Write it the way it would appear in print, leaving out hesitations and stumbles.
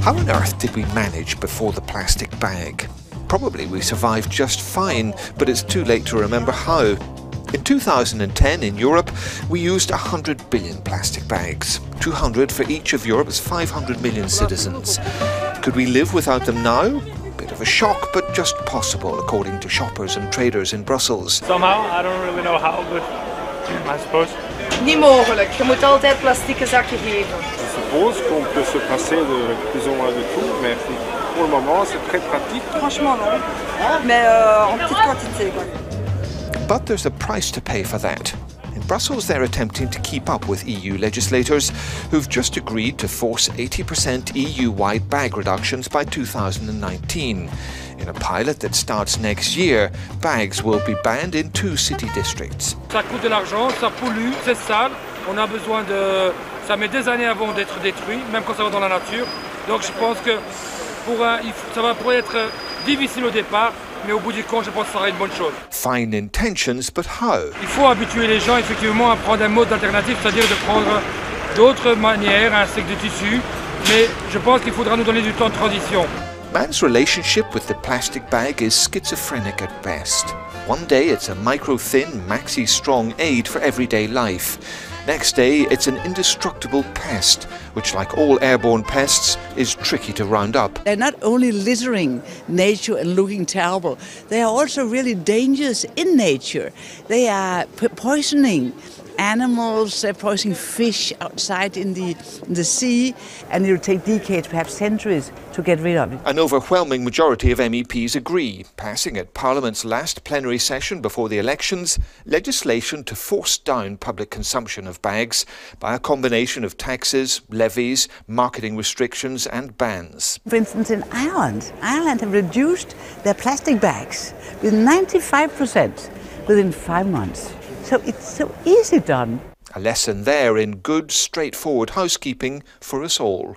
How on earth did we manage before the plastic bag? Probably we survived just fine, but it's too late to remember how. In 2010 in Europe, we used 100 billion plastic bags, 200 for each of Europe's 500 million citizens. Could we live without them now? Bit of a shock, but just possible, according to shoppers and traders in Brussels. Somehow, I don't really know how, but I suppose. Niet mogelijk. Je moet altijd plastieke zakken geven. Je suppose qu'on peut se passer de plus ou moins de tout, mais pour le moment, c'est très pratique. Franchement, non. Mais en petite quantité, quoi. But there's a price to pay for that. In Brussels, they're attempting to keep up with EU legislators who've just agreed to force 80% EU-wide bag reductions by 2019. In a pilot that starts next year, bags will be banned in 2 city districts. Ça coûte de l'argent, ça pollue, c'est sale. On a besoin de... Ça met des années avant d'être détruit, même quand ça va dans la nature. Donc je pense que ça va pourrait être difficile au départ, mais au bout du compte, je pense que ça sera une bonne chose. Fine intentions, but how? Il faut habituer les gens effectivement à prendre un mode alternatif, c'est-à-dire de prendre d'autres manières, un sac de tissu, mais je pense qu'il faudra nous donner du temps de transition. Man's relationship with the plastic bag is schizophrenic at best. One day it's a micro-thin, maxi-strong aid for everyday life. Next day it's an indestructible pest, which, like all airborne pests, is tricky to round up. They're not only littering nature and looking terrible, they are also really dangerous in nature. They are poisoning animals, they're poisoning fish outside in the sea, and it will take decades, perhaps centuries, to get rid of it. An overwhelming majority of MEPs agree, passing at Parliament's last plenary session before the elections legislation to force down public consumption of bags by a combination of taxes, levies, marketing restrictions and bans. For instance, in Ireland have reduced their plastic bags with 95% within 5 months. So it's so easy done. A lesson there in good, straightforward housekeeping for us all.